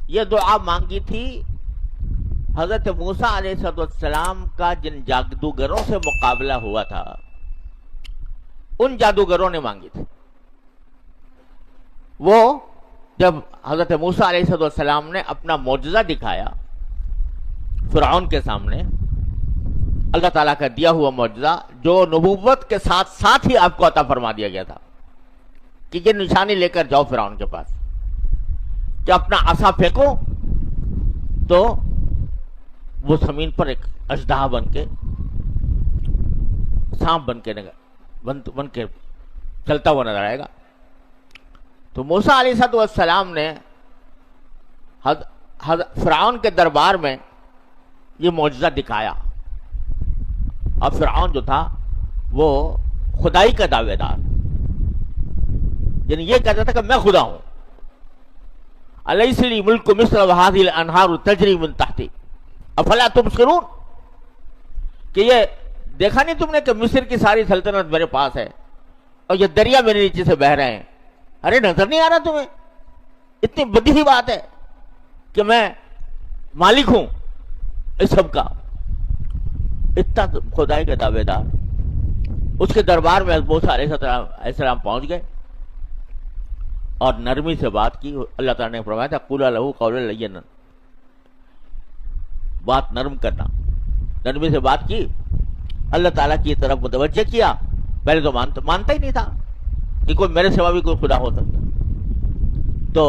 یہ دعا مانگی تھی حضرت موسیٰ علیہ السلام کا جن جادوگروں سے مقابلہ ہوا تھا ان جادوگروں نے مانگی تھی. وہ جب حضرت موسیٰ علیہ السلام نے اپنا معجزہ دکھایا فرعون کے سامنے، اللہ تعالیٰ کا دیا ہوا معجزہ جو نبوت کے ساتھ ساتھ ہی آپ کو عطا فرما دیا گیا تھا کہ یہ نشانی لے کر جاؤ فرعون کے پاس کہ اپنا عصا پھینکو تو وہ زمین پر ایک اژدہا بن کے سانپ بن کے چلتا ہوا نظر آئے گا. تو موسیٰ علیہ السلام نے فرعون کے دربار میں یہ معجزہ دکھایا. اب فرعون جو تھا وہ خدائی کا دعوے دار، یعنی یہ کہتا تھا کہ میں خدا ہوں. الیس لی ملک مصر وہذہ الانہار تجری من تحتی افلا تبصرون، کہ یہ دیکھا نہیں تم نے کہ مصر کی ساری سلطنت میرے پاس ہے اور یہ دریا میرے نیچے سے بہہ رہے ہیں. ارے نظر نہیں آ رہا تمہیں؟ اتنی بڑی ہی بات ہے کہ میں مالک ہوں اس سب کا. اتنا خدائی کا دعوے دار. اس کے دربار میں موسیٰ علیہ السلام پہنچ گئے اور نرمی سے بات کی. اللہ تعالیٰ نے فرمایا تھا قولا لہ قولا لینا، بات نرم کرنا. نرمی سے بات کی، اللہ تعالیٰ کی طرف متوجہ کیا. پہلے تو مانتا ہی نہیں تھا کہ کوئی میرے سوا بھی کوئی خدا ہو سکتا. تو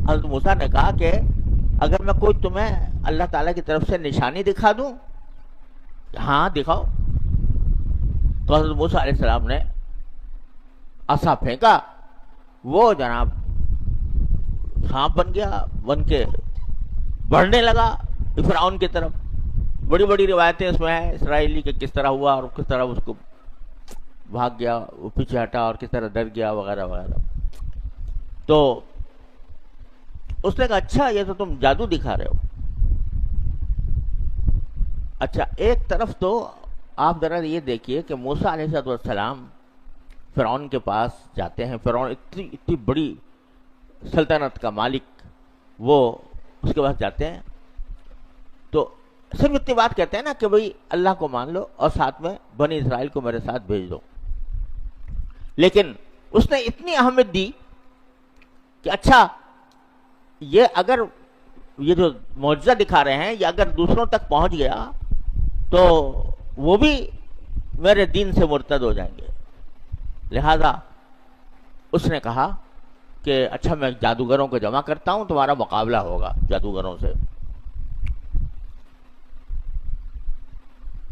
حضرت موسیٰ نے کہا کہ اگر میں کوئی تمہیں اللہ تعالیٰ کی طرف سے نشانی دکھا دوں؟ ہاں دکھاؤ. تو حضرت موسیٰ علیہ السلام نے عصا پھینکا، وہ جناب سانپ بن گیا، بن کے بڑھنے لگا فرعون کی طرف. بڑی بڑی روایتیں اس میں ہیں اسرائیلی کہ کس طرح ہوا اور کس طرح اس کو بھاگ گیا، وہ پیچھے ہٹا اور کس طرح ڈر گیا وغیرہ وغیرہ. تو اس نے کہا اچھا یہ تو تم جادو دکھا رہے ہو. اچھا ایک طرف تو آپ ذرا یہ دیکھیے کہ موسیٰ علیہ السلام فرعون کے پاس جاتے ہیں. فرعون اتنی بڑی سلطنت کا مالک، وہ اس کے پاس جاتے ہیں تو صرف اتنی بات کہتے ہیں نا کہ بھئی اللہ کو مان لو اور ساتھ میں بنی اسرائیل کو میرے ساتھ بھیج دو. لیکن اس نے اتنی اہمیت دی کہ اچھا یہ اگر یہ جو معجزہ دکھا رہے ہیں یہ اگر دوسروں تک پہنچ گیا تو وہ بھی میرے دین سے مرتد ہو جائیں گے. لہذا اس نے کہا کہ اچھا میں جادوگروں کو جمع کرتا ہوں، تمہارا مقابلہ ہوگا جادوگروں سے.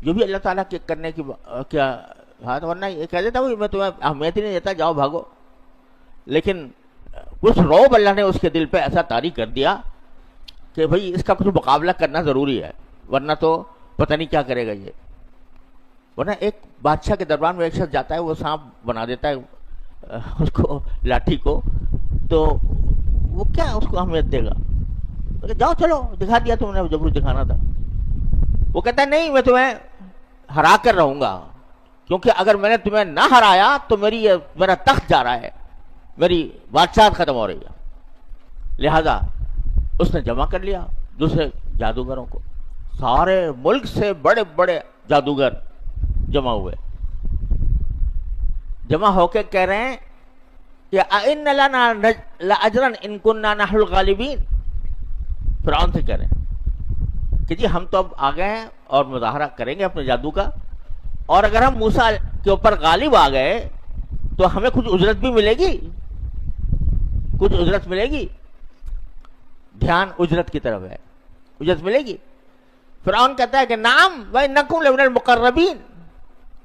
جو بھی اللہ تعالیٰ کے کرنے کی کیا بات، ورنہ یہ کہہ دیتا ہوں میں تمہیں اہمیت ہی نہیں دیتا، جاؤ بھاگو. لیکن کچھ رعب اللہ نے اس کے دل پہ ایسا طاری کر دیا کہ بھئی اس کا کچھ مقابلہ کرنا ضروری ہے، ورنہ تو پتہ نہیں کیا کرے گا یہ. ورنہ ایک بادشاہ کے دربار میں ایک شخص جاتا ہے، وہ سانپ بنا دیتا ہے اس کو لاٹھی کو، تو وہ کیا اس کو اہمیت دے گا؟ جاؤ چلو دکھا دیا تم نے جو کچھ دکھانا تھا. وہ کہتا ہے نہیں میں تمہیں ہرا کر رہوں گا، کیونکہ اگر میں نے تمہیں نہ ہرایا تو میرا تخت جا رہا ہے، میری بادشاہت ختم ہو رہی ہے. لہذا اس نے جمع کر لیا دوسرے جادوگروں کو. سارے ملک سے بڑے بڑے جادوگر جمع ہوئے. جمع ہو کے کہہ رہے ہیں کہ اِنَّ لَنَا لَأَجْرًا إِن كُنَّا نَحْنُ الْغَالِبِينَ. فرعون سے کہہ رہے ہیں کہ جی ہم تو اب آ گئے ہیں اور مظاہرہ کریں گے اپنے جادو کا، اور اگر ہم موسیٰ کے اوپر غالب آ گئے تو ہمیں کچھ اجرت بھی ملے گی، کچھ اجرت ملے گی. دھیان اجرت کی طرف ہے، اجرت ملے گی. فرعون کہتا ہے کہ نعم وَإِنَّكُمْ لَمِنَ الْمُقَرَّبِينَ،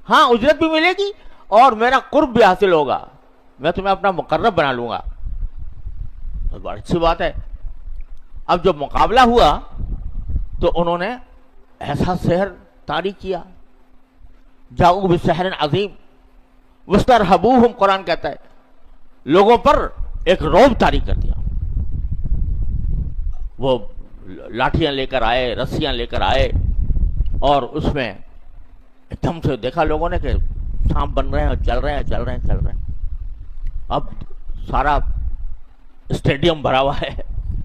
ہاں اجرت بھی ملے گی اور میرا قرب بھی حاصل ہوگا، میں تمہیں اپنا مقرب بنا لوں گا. تو بڑی اچھی بات ہے. اب جب مقابلہ ہوا تو انہوں نے ایسا سحر طاری کیا، جاؤ بسحر عظیم واسترہبوہم، قرآن کہتا ہے لوگوں پر ایک رعب طاری کر دیا. وہ لاٹھیاں لے کر آئے، رسیاں لے کر آئے، اور اس میں ایک دم سے دیکھا لوگوں نے کہ سانپ بن رہے ہیں، چل رہے ہیں. اب سارا اسٹیڈیم بھرا ہوا ہے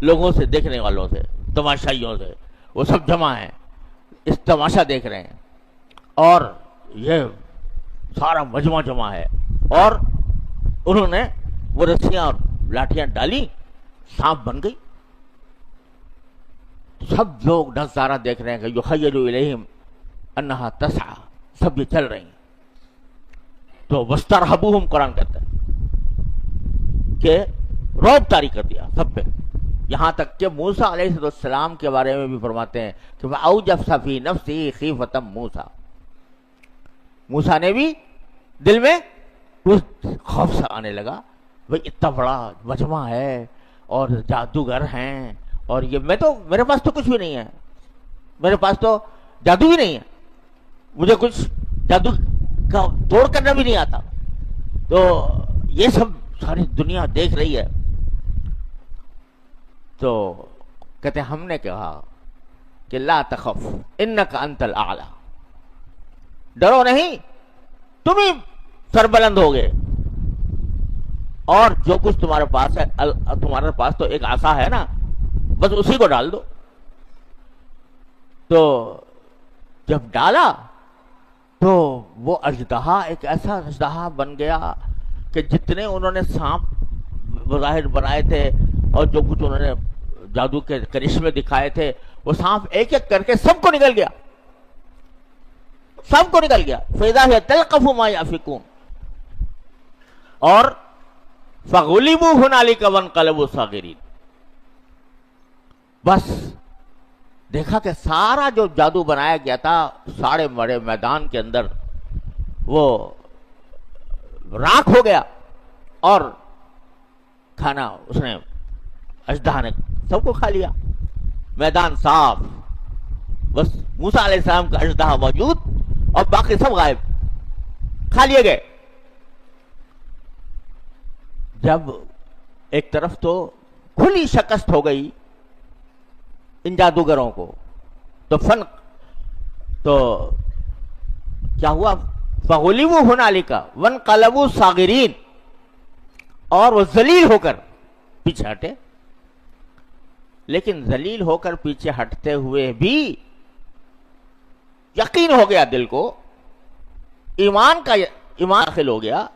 لوگوں سے، دیکھنے والوں سے، تماشائیوں سے، وہ سب جمع ہیں، اس تماشا دیکھ رہے ہیں، اور یہ سارا مجمع جمع ہے، اور انہوں نے وہ رسیاں اور لاٹھیاں ڈالی، سانپ بن گئی. سب لوگ نظارہ دیکھ رہے ہیں کہ یخیل الیہم انہا تسعی، سب یہ چل رہی ہیں. تو وسترہبوہم قرآن کہتا ہے کہ رعب طاری کر دیا سب پہ. یہاں تک کہ موسیٰ علیہ السلام کے بارے میں بھی فرماتے ہیں کہ فَأَوْجَسَ فِي نَفْسِهِ خِیفَةً موسیٰ، موسیٰ نے بھی دل میں کچھ خوف سا آنے لگا، بھئی اتنا بڑا مجمع ہے اور جادوگر ہیں، اور یہ میرے پاس تو کچھ بھی نہیں ہے، میرے پاس تو جادو بھی نہیں ہے، مجھے کچھ جادو کا توڑ کرنا بھی نہیں آتا، تو یہ سب ساری دنیا دیکھ رہی ہے. تو کہتے ہیں ہم نے کہا کہ لا تخف انک انت الاعلی، ڈرو نہیں، تم ہی سربلند ہوگے، اور جو کچھ تمہارے پاس ہے، تمہارے پاس تو ایک عصا ہے نا، بس اسی کو ڈال دو. تو جب ڈالا تو وہ اژدہا ایک ایسا اژدہا بن گیا کہ جتنے انہوں نے سانپ بظاہر بنائے تھے اور جو کچھ انہوں نے جادو کے کرشمے دکھائے تھے، وہ سانپ ایک ایک کر کے سب کو نکل گیا، سب کو نکل گیا. فَإِذَا هِيَ تَلْقَفُ مَا يَأْفِكُونَ، اور فَغُلِبُوا هُنَالِكَ وَانقَلَبُوا صَاغِرِينَ. بس دیکھا کہ سارا جو جادو بنایا گیا تھا سارے بڑے میدان کے اندر وہ راکھ ہو گیا، اور کھانا اس نے اژدہا نے سب کو کھا لیا، میدان صاف، بس موسیٰ علیہ السلام کا اژدہا موجود اور باقی سب غائب، کھا لیے گئے. جب ایک طرف تو کھلی شکست ہو گئی ان جادوگروں کو، تو کیا ہوا؟ فغلبوا ہنالک وانقلبوا صاغرین، اور وہ ذلیل ہو کر پیچھے ہٹے. لیکن ذلیل ہو کر پیچھے ہٹتے ہوئے بھی یقین ہو گیا دل کو، ایمان داخل ہو گیا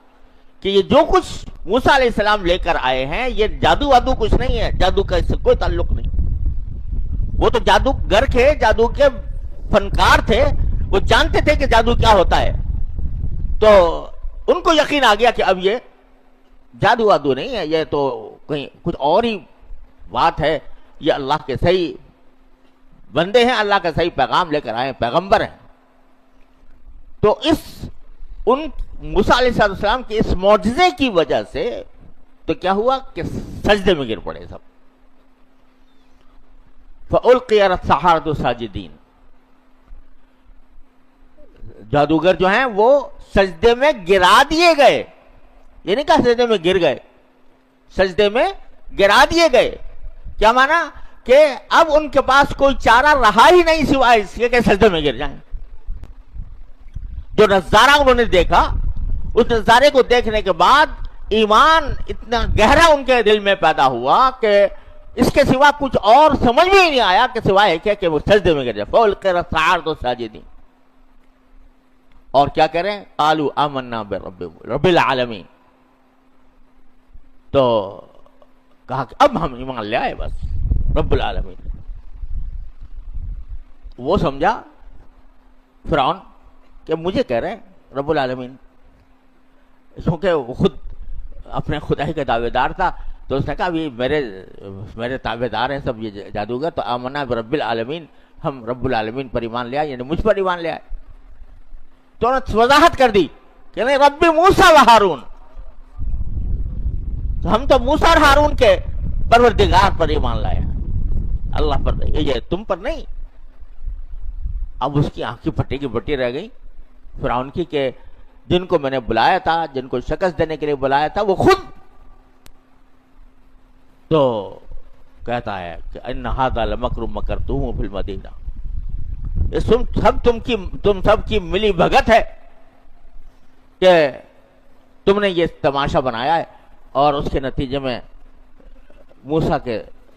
کہ یہ جو کچھ موسیٰ علیہ السلام لے کر آئے ہیں یہ جادو وادو کچھ نہیں ہے، جادو کا اس سے کوئی تعلق نہیں. وہ تو جادوگر تھے، جادو کے فنکار تھے، وہ جانتے تھے کہ جادو کیا ہوتا ہے. تو ان کو یقین آ گیا کہ اب یہ جادو وادو نہیں ہے، یہ تو کہیں کچھ اور ہی بات ہے، یہ اللہ کے صحیح بندے ہیں، اللہ کا صحیح پیغام لے کر آئے، پیغمبر ہیں. تو ان موسیٰ علیہ السلام کے اس معجزے کی وجہ سے تو کیا ہوا کہ سجدے میں گر پڑے سب. فَأُلْقِيَ السَّحَرَةُ سَاجِدِينَ، جادوگر جو ہیں وہ سجدے میں گرا دیے گئے. یہ نہیں کہا سجدے میں گر گئے، سجدے میں گرا دیے گئے. کیا مانا؟ کہ اب ان کے پاس کوئی چارہ رہا ہی نہیں سوائے اس کے کہ سجدے میں گر جائیں. جو نظارہ انہوں نے دیکھا، اس نظارے کو دیکھنے کے بعد ایمان اتنا گہرا ان کے دل میں پیدا ہوا کہ اس کے سوا کچھ اور سمجھ میں ہی نہیں آیا کہ سوائے کہ وہ سجدے میں گر جائے. فَأُلْقِيَ السَّحَرَةُ سَاجِدِينَ، اور کیا کریں؟ قَالُوا آمَنَّا بِرَبِّ الْعَالَمِينَ. تو کہا کہ اب ہم ایمان لے آئے، بس رب العالمین. وہ سمجھا فرعون کہ مجھے کہہ رہے ہیں رب العالمین، کیونکہ وہ خود اپنے خدائی کا دعوے دار تھا. تو اس نے کہا بھی میرے تابع دار ہیں سب یہ جادوگر، تو آمنا برب العالمین، ہم رب العالمین پر ایمان لے آئے، یعنی مجھ پر ایمان لے آئے. تو انہوں نے وضاحت کر دی کہ نہیں، رب موسیٰ و ہارون، تو ہم تو موسیٰ اور ہارون کے پروردگار پر ایمان لائے، اللہ پر نہیں، یہ تم پر نہیں. اب اس کی آنکھیں پھٹی کی پھٹی رہ گئی فرعون کی کہ جن کو میں نے بلایا تھا، جن کو شکست دینے کے لیے بلایا تھا، وہ خود تو کہتا ہے کہ ان ھذا لمکر مکرتوہ فی المدینہ، یہ تم سب کی ملی بھگت ہے کہ تم نے یہ تماشا بنایا ہے، اور اس کے نتیجے میں موسیٰ کے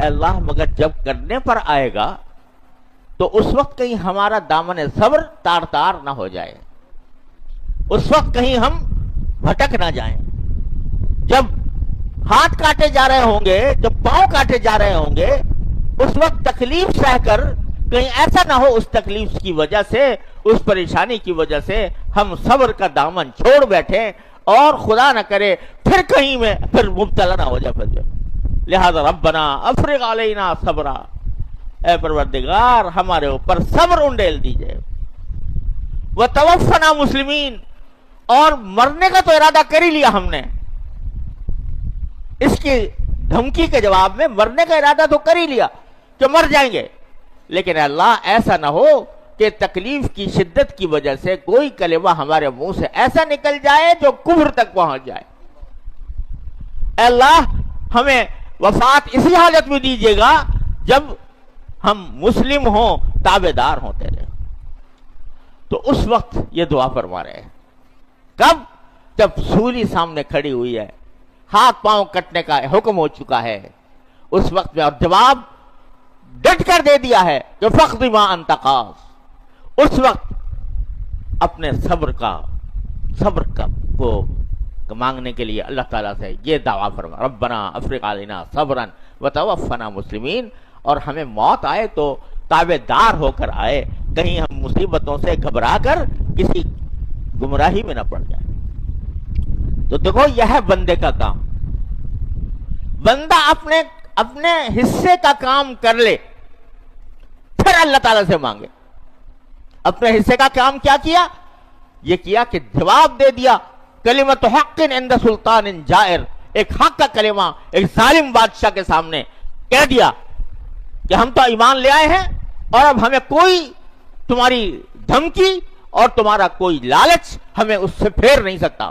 اے اللہ مگر جب کرنے پر آئے گا تو اس وقت کہیں ہمارا دامن صبر تار تار نہ ہو جائے، اس وقت کہیں ہم بھٹک نہ جائیں، جب ہاتھ کاٹے جا رہے ہوں گے، جب پاؤں کاٹے جا رہے ہوں گے، اس وقت تکلیف سہ کر کہیں ایسا نہ ہو اس تکلیف کی وجہ سے، اس پریشانی کی وجہ سے ہم صبر کا دامن چھوڑ بیٹھیں اور خدا نہ کرے پھر کہیں میں پھر مبتلا نہ ہو جائے۔ لہذا ربنا افرغ علینا صبرا، اے پروردگار ہمارے اوپر صبر انڈیل دیجئے، وتوفنا مسلمین، اور مرنے کا تو ارادہ کر ہی لیا ہم نے، اس کی دھمکی کے جواب میں مرنے کا ارادہ تو کر ہی لیا کہ مر جائیں گے، لیکن اللہ ایسا نہ ہو کہ تکلیف کی شدت کی وجہ سے کوئی کلمہ ہمارے منہ سے ایسا نکل جائے جو کفر تک پہنچ جائے۔ اے اللہ ہمیں وفات اسی حالت میں دیجیے گا جب ہم مسلم ہوں، تابع دار ہوں تیرے۔ تو اس وقت یہ دعا فرما رہے ہیں، کب؟ جب سولی سامنے کھڑی ہوئی ہے، ہاتھ پاؤں کٹنے کا حکم ہو چکا ہے، اس وقت میں، اور جواب ڈٹ کر دے دیا ہے کہ فقد ما انت قاض، اس وقت اپنے صبر کا کو مانگنے کے لیے اللہ تعالیٰ سے یہ دعویٰ فرما، ربنا افرغ علینا صبرا وتوفنا مسلمین، اور ہمیں موت آئے تو تابع دار ہو کر آئے، کہیں ہم مصیبتوں سے گھبرا کر کسی گمراہی میں نہ پڑ جائے۔ تو دیکھو یہ ہے بندے کا کام، بندہ اپنے حصے کا کام کر لے پھر اللہ تعالیٰ سے مانگے۔ اپنے حصے کا کام کیا کیا؟ یہ کیا کہ جواب دے دیا، کلمۃ حق عند سلطان جائر، ایک حق کا کلمہ ایک ظالم بادشاہ کے سامنے کہہ دیا کہ ہم تو ایمان لے آئے ہیں اور اب ہمیں کوئی تمہاری دھمکی اور تمہارا کوئی لالچ ہمیں اس سے پھیر نہیں سکتا۔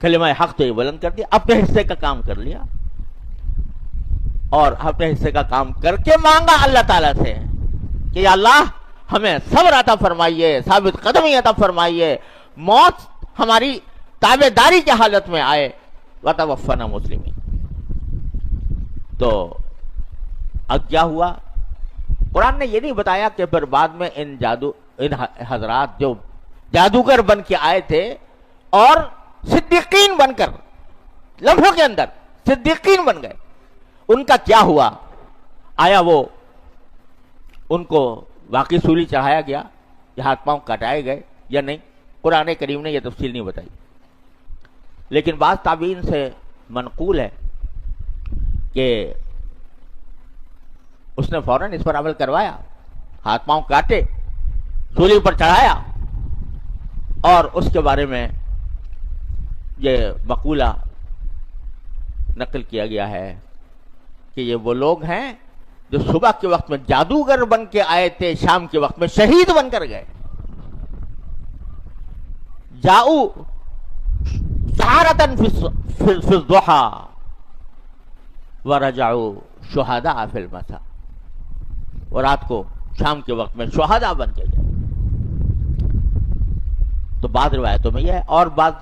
کلمہ حق تو یہ بلند کر دیا، اپنے حصے کا کام کر لیا، اور اپنے حصے کا کام کر کے مانگا اللہ تعالیٰ سے کہ یا اللہ ہمیں صبر عطا فرمائیے، ثابت قدمی عطا فرمائیے، موت ہماری تابع داری کی حالت میں آئے، وتوفنا مسلمین۔ تو اب کیا ہوا؟ قرآن نے یہ نہیں بتایا کہ پھر بعد میں ان حضرات جو جادوگر بن کے آئے تھے اور صدیقین بن کر لمحوں کے اندر صدیقین بن گئے، ان کا کیا ہوا؟ آیا وہ ان کو واقعی سولی چڑھایا گیا یا ہاتھ پاؤں کٹائے گئے یا نہیں؟ قرآن کریم نے یہ تفصیل نہیں بتائی، لیکن بعض تابعین سے منقول ہے کہ اس نے فوراً اس پر عمل کروایا، ہاتھ پاؤں کاٹے، سولی پر چڑھایا، اور اس کے بارے میں یہ مقولہ نقل کیا گیا ہے کہ یہ وہ لوگ ہیں جو صبح کے وقت میں جادوگر بن کے آئے تھے، شام کے وقت میں شہید بن کر گئے۔ جاؤ سحرۃ فی الضحیٰ ورجعوا شہداء فی المساء، اور رات کو شام کے وقت میں شہداء بن کے گئے۔ تو بعض روایتوں میں یہ ہے، اور بعض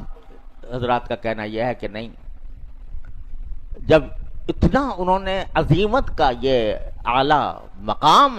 حضرات کا کہنا یہ ہے کہ نہیں، جب اتنا انہوں نے عظیمت کا یہ اعلیٰ مقام